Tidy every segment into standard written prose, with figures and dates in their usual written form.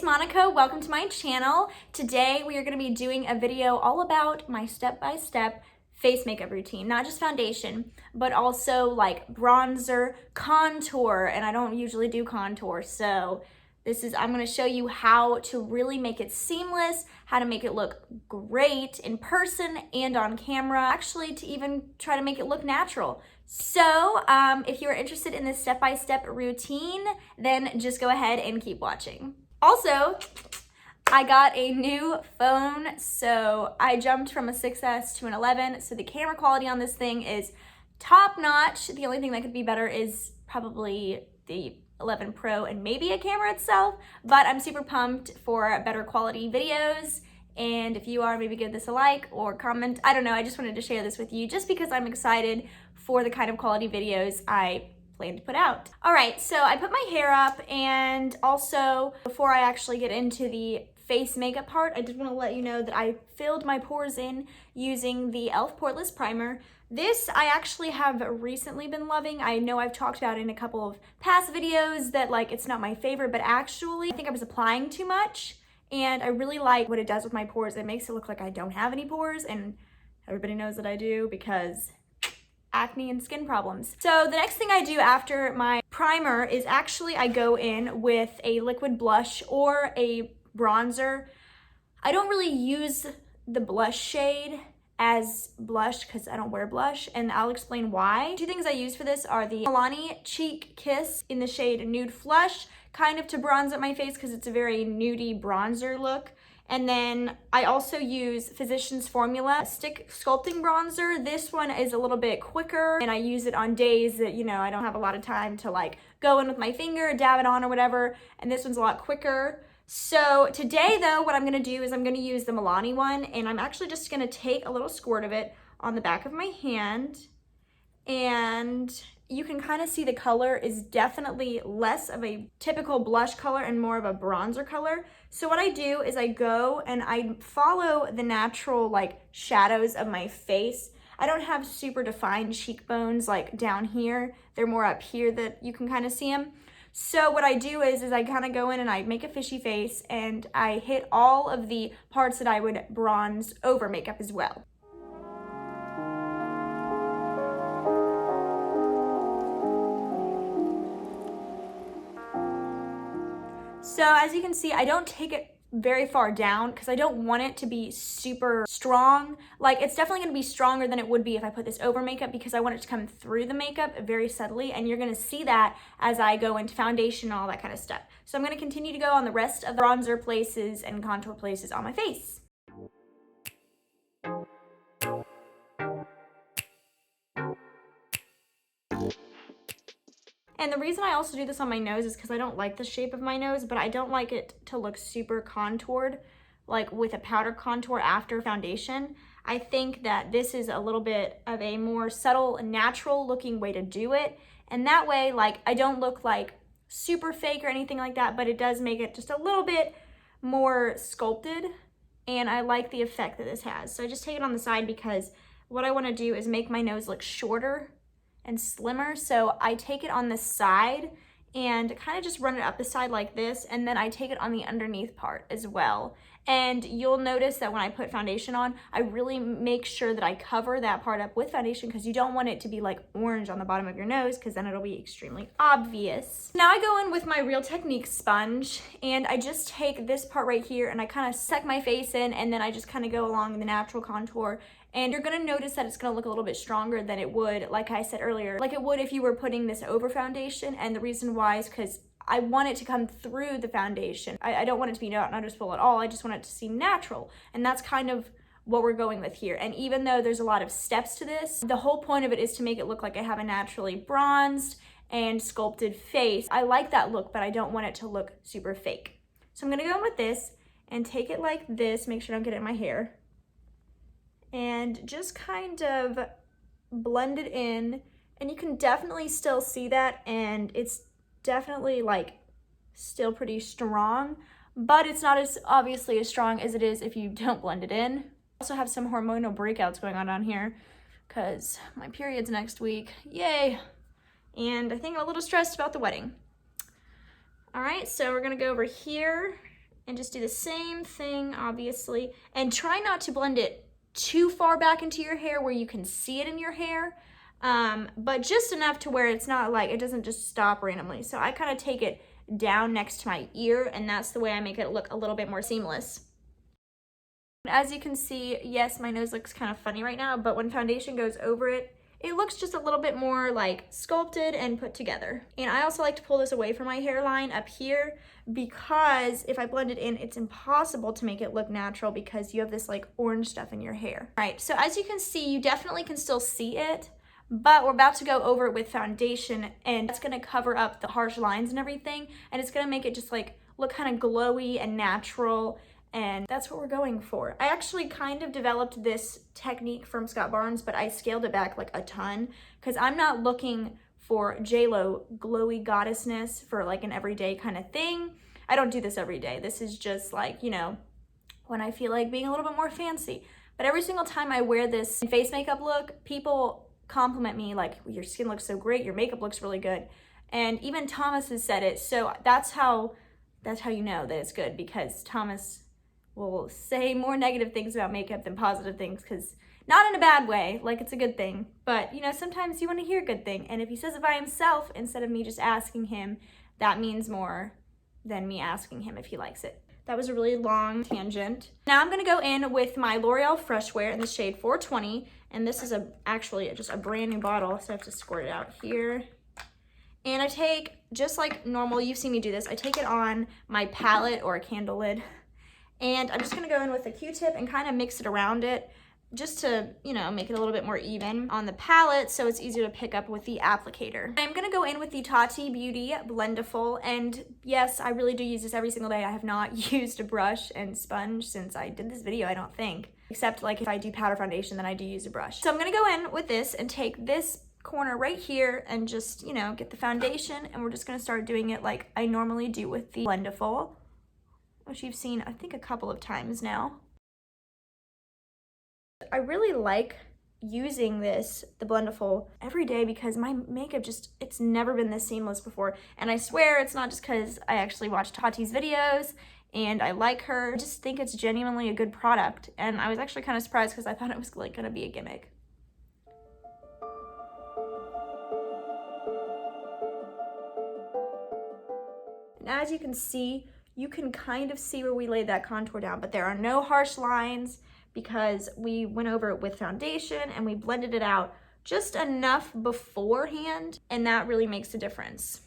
Monica, welcome to my channel. Today we are going to be doing a video all about my step-by-step face makeup routine. Not just foundation, but also like bronzer, contour, and I don't usually do contour, so I'm going to show you how to really make it seamless, how to make it look great in person and on camera, actually to even try to make it look natural. So if you're interested in this step-by-step routine, then just go ahead and keep watching. Also, I got a new phone, so I jumped from a 6S to an 11, so the camera quality on this thing is top-notch. The only thing that could be better is probably the 11 Pro and maybe a camera itself, but I'm super pumped for better quality videos. And if you are, maybe give this a like or comment. I don't know, I just wanted to share this with you just because I'm excited for the kind of quality videos I plan to put out. All right, so I put my hair up, and also before I actually get into the face makeup part, I did want to let you know that I filled my pores in using the e.l.f. Poreless Primer. This I actually have recently been loving. I know I've talked about in a couple of past videos that like it's not my favorite, but actually I think I was applying too much, and I really like what it does with my pores. It makes it look like I don't have any pores, and everybody knows that I do because acne and skin problems. So the next thing I do after my primer is actually I go in with a liquid blush or a bronzer. I don't really use the blush shade as blush because I don't wear blush, and I'll explain why. Two things I use for this are the Milani Cheek Kiss in the shade Nude Flush, kind of to bronze up my face because it's a very nudie bronzer look. And then I also use Physicians Formula Stick Sculpting Bronzer. This one is a little bit quicker, and I use it on days that, you know, I don't have a lot of time to like go in with my finger, dab it on or whatever, and this one's a lot quicker. So today though, what I'm gonna do is I'm gonna use the Milani one, and I'm actually just gonna take a little squirt of it on the back of my hand, and you can kind of see the color is definitely less of a typical blush color and more of a bronzer color. So what I do is I go and I follow the natural like shadows of my face. I don't have super defined cheekbones like down here. They're more up here that you can kind of see them. So what I do is I kind of go in and I make a fishy face, and I hit all of the parts that I would bronze over makeup as well. So as you can see, I don't take it very far down because I don't want it to be super strong. Like, it's definitely going to be stronger than it would be if I put this over makeup because I want it to come through the makeup very subtly, and you're going to see that as I go into foundation and all that kind of stuff. So I'm going to continue to go on the rest of the bronzer places and contour places on my face. And the reason I also do this on my nose is because I don't like the shape of my nose, but I don't like it to look super contoured, like with a powder contour after foundation. I think that this is a little bit of a more subtle, natural looking way to do it. And that way, like, I don't look like super fake or anything like that, but it does make it just a little bit more sculpted. And I like the effect that this has. So I just take it on the side because what I want to do is make my nose look shorter and slimmer. So I take it on the side and kind of just run it up the side like this, and then I take it on the underneath part as well. And you'll notice that when I put foundation on, I really make sure that I cover that part up with foundation because you don't want it to be like orange on the bottom of your nose because then it'll be extremely obvious. Now I go in with my Real Techniques sponge, and I just take this part right here and I kind of suck my face in, and then I just kind of go along the natural contour. And you're gonna notice that it's gonna look a little bit stronger than it would, like I said earlier, like it would if you were putting this over foundation. And the reason why is because I want it to come through the foundation. I don't want it to be noticeable at all. I just want it to seem natural. And that's kind of what we're going with here. And even though there's a lot of steps to this, the whole point of it is to make it look like I have a naturally bronzed and sculpted face. I like that look, but I don't want it to look super fake. So I'm gonna go in with this and take it like this, make sure I don't get it in my hair, and just kind of blend it in. And you can definitely still see that, and it's definitely like still pretty strong, but it's not as obviously as strong as it is if you don't blend it in. I also have some hormonal breakouts going on down here because my period's next week, yay, and I think I'm a little stressed about the wedding. All right, so we're gonna go over here and just do the same thing, obviously. And try not to blend it too far back into your hair where you can see it in your hair, but just enough to where it's not like, it doesn't just stop randomly. So I kind of take it down next to my ear, and that's the way I make it look a little bit more seamless. As you can see, yes, my nose looks kind of funny right now, but when foundation goes over it, it looks just a little bit more like sculpted and put together. And I also like to pull this away from my hairline up here, because if I blend it in, it's impossible to make it look natural because you have this like orange stuff in your hair. All right, so as you can see, you definitely can still see it, but we're about to go over it with foundation, and it's gonna cover up the harsh lines and everything, and it's gonna make it just like look kind of glowy and natural, and that's what we're going for. I actually kind of developed this technique from Scott Barnes, but I scaled it back like a ton, because I'm not looking for J-Lo glowy goddessness for like an everyday kind of thing. I don't do this every day. This is just like, you know, when I feel like being a little bit more fancy. But every single time I wear this face makeup look, people compliment me like, your skin looks so great, your makeup looks really good. And even Thomas has said it. So that's how you know that it's good, because Thomas will say more negative things about makeup than positive things, because not in a bad way, like it's a good thing, but you know, sometimes you want to hear a good thing. And if he says it by himself instead of me just asking him, that means more than me asking him if he likes it. That was a really long tangent. Now I'm gonna go in with my L'Oreal Freshwear in the shade 420, and this is actually just a brand new bottle, so I have to squirt it out here. And I take, just like normal, you've seen me do this, I take it on my palette or a candle lid, and I'm just gonna go in with a Q-tip and kind of mix it around it, just to, you know, make it a little bit more even on the palette so it's easier to pick up with the applicator. I'm gonna go in with the Tati Beauty Blendiful, and yes, I really do use this every single day. I have not used a brush and sponge since I did this video, I don't think. Except like if I do powder foundation, then I do use a brush. So I'm gonna go in with this and take this corner right here and just, you know, get the foundation, and we're just gonna start doing it like I normally do with the Blendiful, which you've seen, I think, a couple of times now. I really like using the Blendiful every day, because my makeup just, it's never been this seamless before. And I swear it's not just because I actually watch Tati's videos and I like her. I just think it's genuinely a good product. And I was actually kind of surprised because I thought it was like gonna be a gimmick. And as you can see, you can kind of see where we laid that contour down, but there are no harsh lines, because we went over it with foundation and we blended it out just enough beforehand, and that really makes a difference.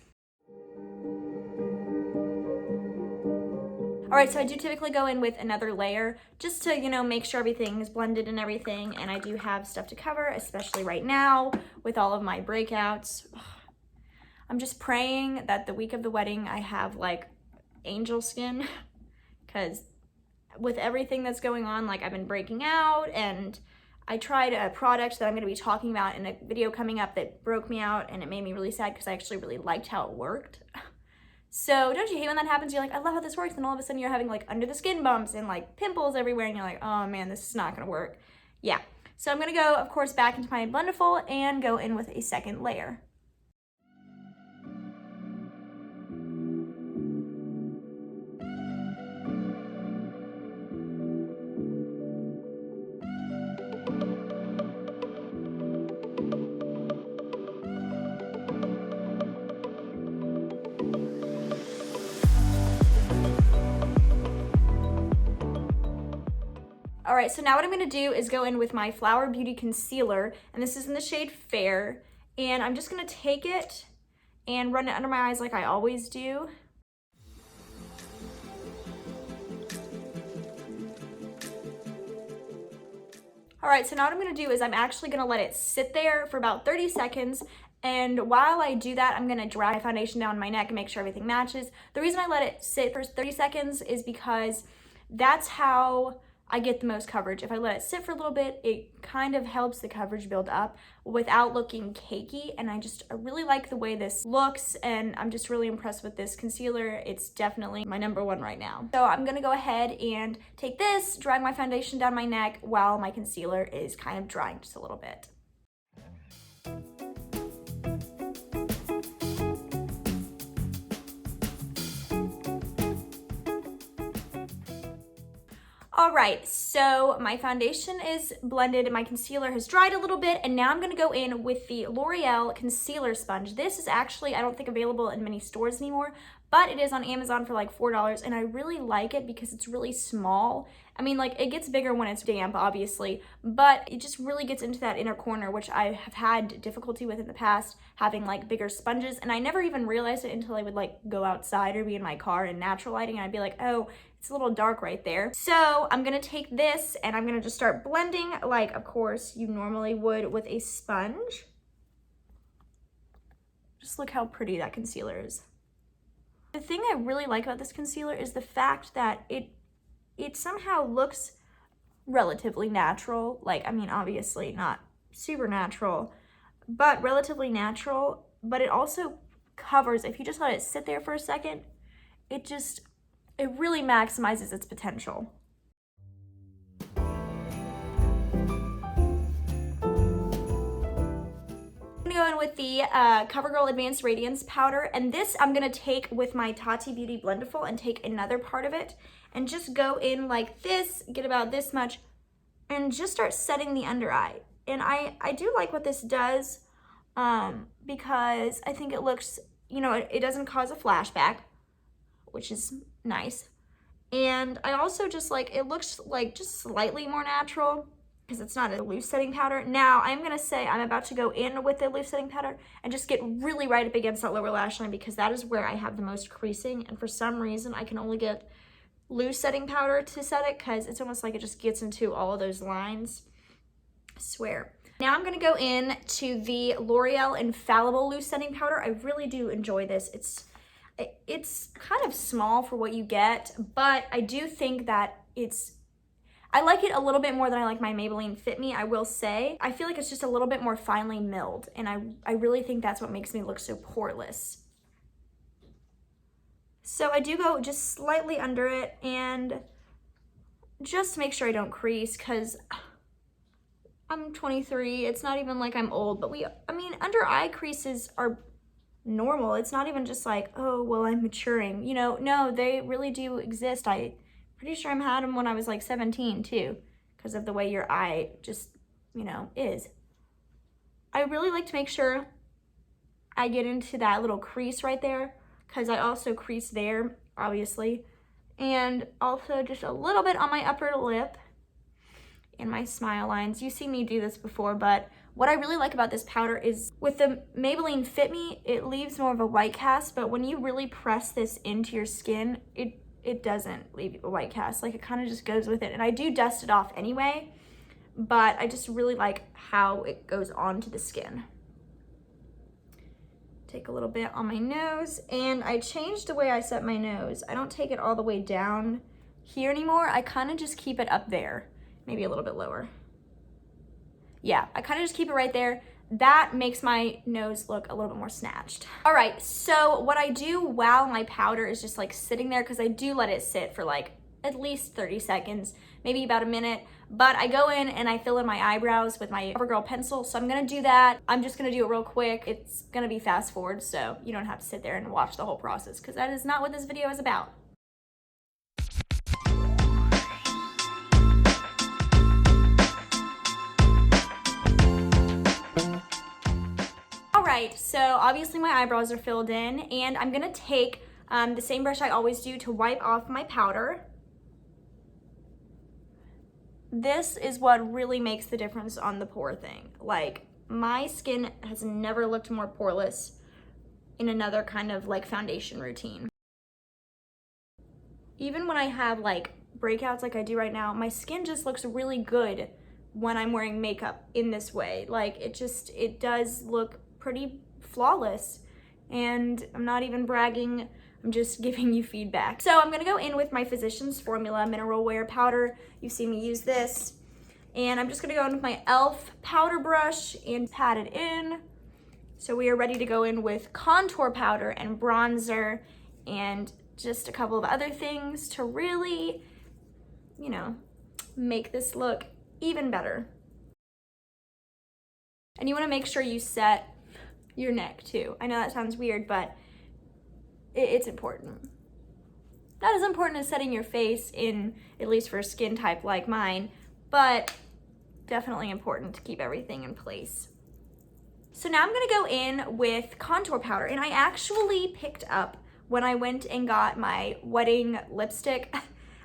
All right, so I do typically go in with another layer just to, you know, make sure everything is blended and everything, and I do have stuff to cover, especially right now with all of my breakouts. I'm just praying that the week of the wedding I have like angel skin, because with everything that's going on, like I've been breaking out, and I tried a product that I'm going to be talking about in a video coming up that broke me out, and it made me really sad because I actually really liked how it worked. So don't you hate when that happens? You're like, I love how this works, and all of a sudden you're having like under the skin bumps and like pimples everywhere, and you're like, oh man, this is not going to work. Yeah, so I'm going to go, of course, back into my Blendiful and go in with a second layer. All right, so now what I'm gonna do is go in with my Flower Beauty Concealer, and this is in the shade Fair, and I'm just gonna take it and run it under my eyes like I always do. All right, so now what I'm gonna do is I'm actually gonna let it sit there for about 30 seconds, and while I do that, I'm gonna drag my foundation down my neck and make sure everything matches. The reason I let it sit for 30 seconds is because that's how I get the most coverage. If I let it sit for a little bit, it kind of helps the coverage build up without looking cakey, and I really like the way this looks, and I'm just really impressed with this concealer. It's definitely my #1 right now. So I'm gonna go ahead and take this, drag my foundation down my neck while my concealer is kind of drying just a little bit. All right, so my foundation is blended, my concealer has dried a little bit, and now I'm gonna go in with the L'Oreal Concealer Sponge. This is actually, I don't think, available in many stores anymore, but it is on Amazon for like $4, and I really like it because it's really small. I mean, like, it gets bigger when it's damp, obviously, but it just really gets into that inner corner, which I have had difficulty with in the past, having like bigger sponges, and I never even realized it until I would like go outside or be in my car in natural lighting, and I'd be like, oh, it's a little dark right there. So I'm gonna take this and I'm gonna just start blending like, of course, you normally would with a sponge. Just look how pretty that concealer is. The thing I really like about this concealer is the fact that it somehow looks relatively natural. Like, I mean, obviously not super natural, but relatively natural. But it also covers, if you just let it sit there for a second, it really maximizes its potential. I'm gonna go in with the Covergirl Advanced Radiance Powder, and this I'm gonna take with my Tati Beauty Blendiful and take another part of it and just go in like this, get about this much, and just start setting the under eye. And I do like what this does because I think it looks, you know, it doesn't cause a flashback, which is nice. And I also just like, it looks like just slightly more natural because it's not a loose setting powder. Now I'm gonna say I'm about to go in with the loose setting powder and just get really right up against that lower lash line because that is where I have the most creasing, and for some reason I can only get loose setting powder to set it because it's almost like it just gets into all of those lines. I swear. Now I'm gonna go in to the L'Oreal Infallible Loose Setting Powder. I really do enjoy this. It's kind of small for what you get, but I do think that I like it a little bit more than I like my Maybelline Fit Me, I will say. I feel like it's just a little bit more finely milled, and I really think that's what makes me look so poreless. So I do go just slightly under it and just to make sure I don't crease because I'm 23. It's not even like I'm old, but I mean, under eye creases are normal. It's not even just like, oh, well, I'm maturing. You know, no, they really do exist. I'm pretty sure I had them when I was like 17 too, because of the way your eye just, you know, is. I really like to make sure I get into that little crease right there because I also crease there, obviously. And also just a little bit on my upper lip and my smile lines. You've seen me do this before, but what I really like about this powder is with the Maybelline Fit Me, it leaves more of a white cast, but when you really press this into your skin, it doesn't leave a white cast. Like, it kind of just goes with it. And I do dust it off anyway, but I just really like how it goes onto the skin. Take a little bit on my nose, and I changed the way I set my nose. I don't take it all the way down here anymore. I kind of just keep it up there, maybe a little bit lower. Yeah, I kind of just keep it right there. That makes my nose look a little bit more snatched. All right, so what I do while my powder is just like sitting there, because I do let it sit for like at least 30 seconds, maybe about a minute, but I go in and I fill in my eyebrows with my CoverGirl pencil, so I'm gonna do that. I'm just gonna do it real quick. It's gonna be fast forward, so you don't have to sit there and watch the whole process, because that is not what this video is about. All right, so obviously my eyebrows are filled in, and I'm gonna take the same brush I always do to wipe off my powder. This is what really makes the difference on the pore thing. Like, my skin has never looked more poreless in another kind of like foundation routine. Even when I have like breakouts like I do right now, my skin just looks really good when I'm wearing makeup in this way. Like, it does look pretty flawless, and I'm not even bragging, I'm just giving you feedback. So I'm gonna go in with my Physicians Formula Mineral Wear Powder. You've seen me use this. And I'm just gonna go in with my e.l.f. powder brush and pat it in. So we are ready to go in with contour powder and bronzer and just a couple of other things to really, you know, make this look even better. And you wanna make sure you set your neck too. I know that sounds weird, but it's important. not as important as setting your face in, at least for a skin type like mine, but definitely important to keep everything in place. So now I'm gonna go in with contour powder, and I actually picked up, when I went and got my wedding lipstick,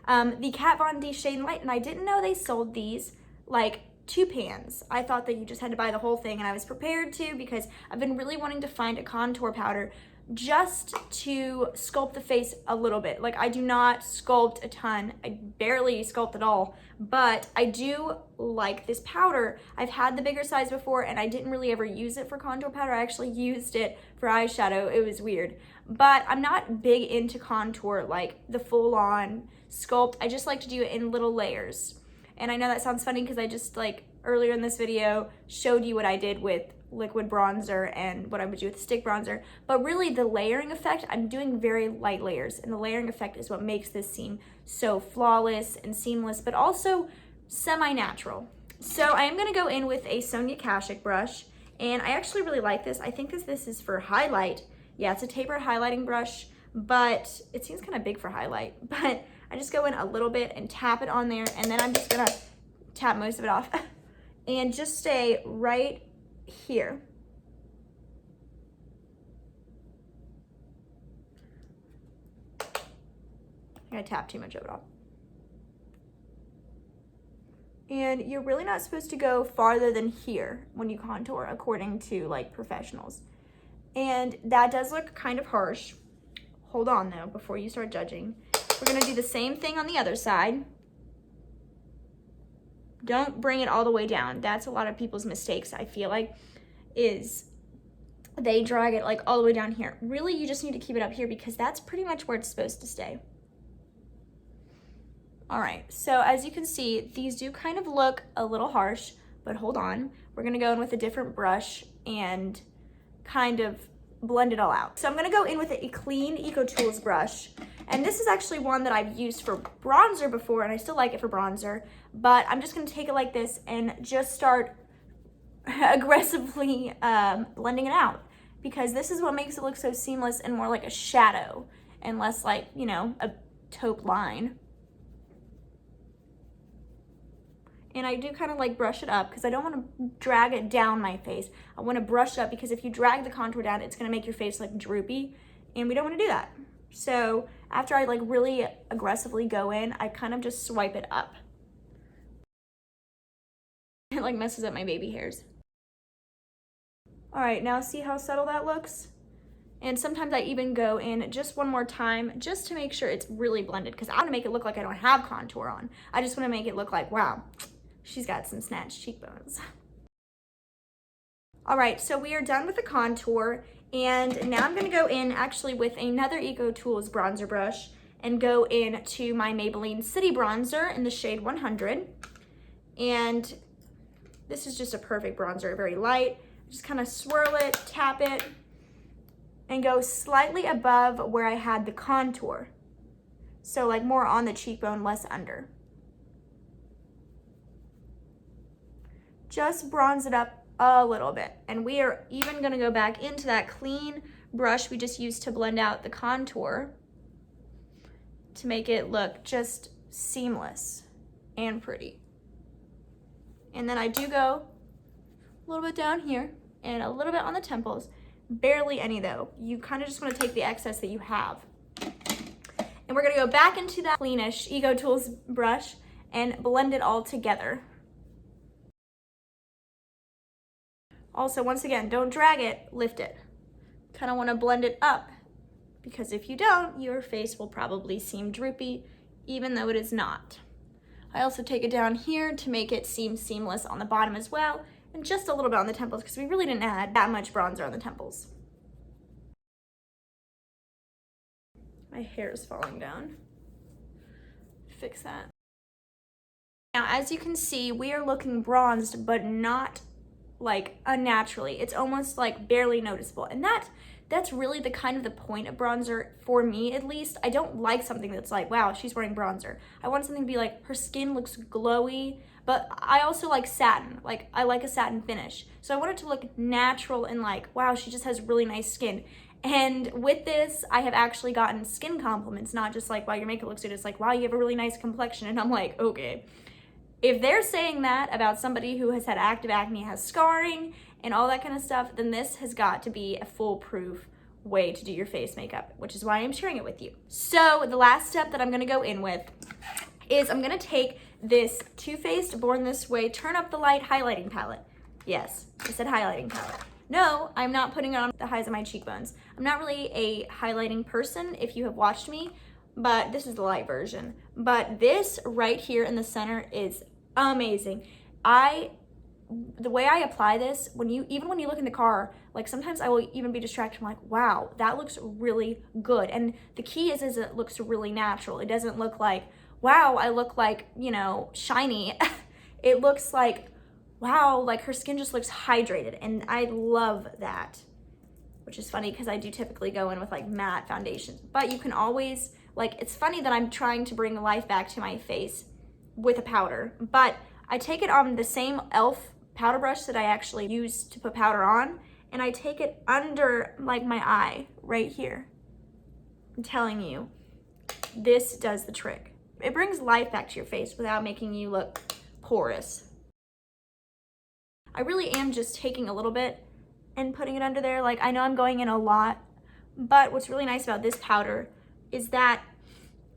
the Kat Von D Shade and Light, and I didn't know they sold these like 2 pans. I thought that you just had to buy the whole thing, and I was prepared to because I've been really wanting to find a contour powder just to sculpt the face a little bit. Like, I do not sculpt a ton. I barely sculpt at all, but I do like this powder. I've had the bigger size before, and I didn't really ever use it for contour powder. I actually used it for eyeshadow. It was weird, but I'm not big into contour, like the full-on sculpt. I just like to do it in little layers. And I know that sounds funny because I just, like, earlier in this video showed you what I did with liquid bronzer and what I would do with stick bronzer, but really the layering effect, I'm doing very light layers, and the layering effect is what makes this seem so flawless and seamless, but also semi-natural. So I am gonna go in with a Sonia Kashuk brush, and I actually really like this. I think this is for highlight. Yeah, it's a tapered highlighting brush, but it seems kind of big for highlight, but I just go in a little bit and tap it on there, and then I'm just gonna tap most of it off and just stay right here. I tapped too much of it off. And you're really not supposed to go farther than here when you contour, according to like professionals. And that does look kind of harsh. Hold on though, before you start judging. We're gonna do the same thing on the other side. Don't bring it all the way down. That's a lot of people's mistakes, I feel like, is they drag it like all the way down here. Really, you just need to keep it up here because that's pretty much where it's supposed to stay. All right, so as you can see, these do kind of look a little harsh, but hold on. We're gonna go in with a different brush and kind of blend it all out. So I'm gonna go in with a clean Eco Tools brush, and this is actually one that I've used for bronzer before, and I still like it for bronzer, but I'm just gonna take it like this and just start aggressively blending it out, because this is what makes it look so seamless and more like a shadow and less like, you know, a taupe line. And I do kind of like brush it up because I don't want to drag it down my face. I want to brush it up because if you drag the contour down, it's going to make your face look droopy, and we don't want to do that. So after I like really aggressively go in, I kind of just swipe it up. It like messes up my baby hairs. All right, now see how subtle that looks? And sometimes I even go in just one more time just to make sure it's really blended, because I want to make it look like I don't have contour on. I just want to make it look like, wow, she's got some snatched cheekbones. All right, so we are done with the contour, and now I'm gonna go in actually with another Eco Tools bronzer brush and go into my Maybelline City Bronzer in the shade 100. And this is just a perfect bronzer, very light. Just kind of swirl it, tap it, and go slightly above where I had the contour. So like more on the cheekbone, less under. Just bronze it up a little bit. And we are even gonna go back into that clean brush we just used to blend out the contour to make it look just seamless and pretty. And then I do go a little bit down here and a little bit on the temples. Barely any though. You kind of just want to take the excess that you have. And we're gonna go back into that cleanish Eco Tools brush and blend it all together. Also, once again, don't drag it, lift it. Kind of want to blend it up, because if you don't, your face will probably seem droopy, even though it is not. I also take it down here to make it seem seamless on the bottom as well, and just a little bit on the temples, because we really didn't add that much bronzer on the temples. My hair is falling down. Fix that. Now, as you can see, we are looking bronzed, but not like unnaturally. It's almost like barely noticeable, and that's really the kind of the point of bronzer, for me at least. I don't like something that's like, wow, she's wearing bronzer. I want something to be like, her skin looks glowy, but I also like satin. Like, I like a satin finish, so I want it to look natural and like, wow, she just has really nice skin. And with this, I have actually gotten skin compliments, not just like, wow, your makeup looks good. It's like, wow, you have a really nice complexion. And I'm like, okay. If they're saying that about somebody who has had active acne, has scarring, and all that kind of stuff, then this has got to be a foolproof way to do your face makeup, which is why I'm sharing it with you. So the last step that I'm gonna go in with is I'm gonna take this Too Faced Born This Way Turn Up the Light highlighting palette. Yes, I said highlighting palette. No, I'm not putting it on the highs of my cheekbones. I'm not really a highlighting person if you have watched me, but this is the light version. But this right here in the center is amazing. The way I apply this, even when you look in the car, like sometimes I will even be distracted. I'm like, wow, that looks really good. And the key is it looks really natural. It doesn't look like, wow, I look like, you know, shiny. It looks like, wow, like her skin just looks hydrated. And I love that, which is funny because I do typically go in with like matte foundations. But you can always, like, it's funny that I'm trying to bring life back to my face with a powder. But I take it on the same e.l.f. powder brush that I actually use to put powder on, and I take it under like my eye right here. I'm telling you, this does the trick. It brings life back to your face without making you look porous. I really am just taking a little bit and putting it under there. Like, I know I'm going in a lot, but what's really nice about this powder is that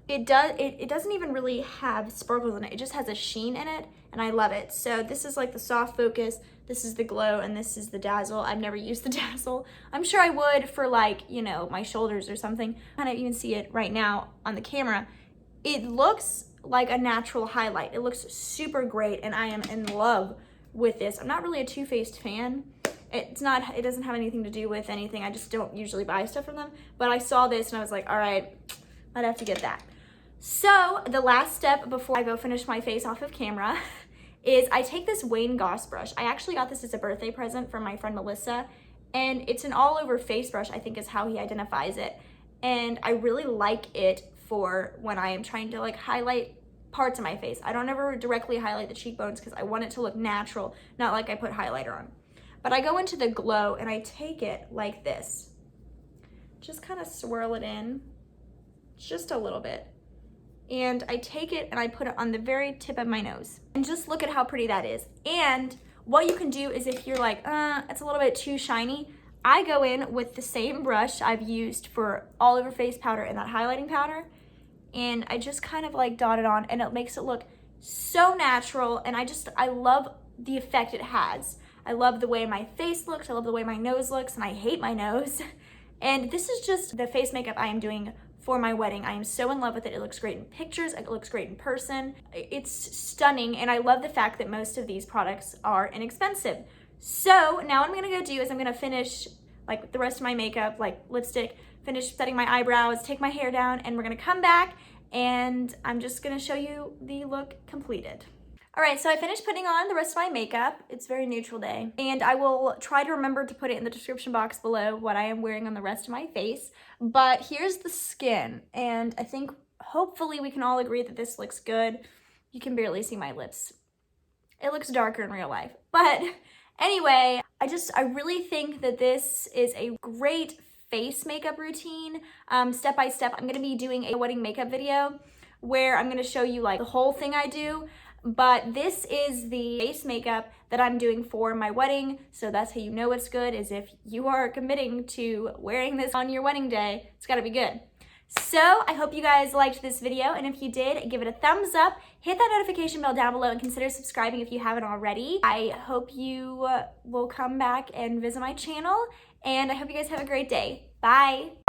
it doesn't even really have sparkles in it. It just has a sheen in it, and I love it. So this is like the soft focus, this is the glow, and this is the dazzle. I've never used the dazzle. I'm sure I would for, like, you know, my shoulders or something. And I even see it right now on the camera. It looks like a natural highlight. It looks super great, and I am in love with this. I'm not really a Too Faced fan. It doesn't have anything to do with anything. I just don't usually buy stuff from them. But I saw this and I was like, all right, I'd have to get that. So the last step before I go finish my face off of camera is I take this Wayne Goss brush. I actually got this as a birthday present from my friend Melissa, and it's an all over face brush, I think is how he identifies it. And I really like it for when I am trying to like highlight parts of my face. I don't ever directly highlight the cheekbones because I want it to look natural, not like I put highlighter on. But I go into the glow and I take it like this. Just kind of swirl it in, just a little bit. And I take it and I put it on the very tip of my nose. And just look at how pretty that is. And what you can do is if you're like, it's a little bit too shiny, I go in with the same brush I've used for all over face powder and that highlighting powder, and I just kind of like dot it on, and it makes it look so natural. And I love the effect it has. I love the way my face looks, I love the way my nose looks, and I hate my nose. And this is just the face makeup I am doing for my wedding. I am so in love with it. It looks great in pictures, it looks great in person. It's stunning, and I love the fact that most of these products are inexpensive. So now what I'm gonna go do is I'm gonna finish like the rest of my makeup, like lipstick, finish setting my eyebrows, take my hair down, and we're gonna come back and I'm just gonna show you the look completed. All right, so I finished putting on the rest of my makeup. It's very neutral day, and I will try to remember to put it in the description box below what I am wearing on the rest of my face. But here's the skin, and I think hopefully we can all agree that this looks good. You can barely see my lips. It looks darker in real life. But anyway, I really think that this is a great face makeup routine. Step by step, I'm gonna be doing a wedding makeup video where I'm gonna show you like the whole thing I do. But this is the face makeup that I'm doing for my wedding, so that's how you know it's good, is if you are committing to wearing this on your wedding day, it's gotta be good. So I hope you guys liked this video, and if you did, give it a thumbs up, hit that notification bell down below, and consider subscribing if you haven't already. I hope you will come back and visit my channel, and I hope you guys have a great day. Bye!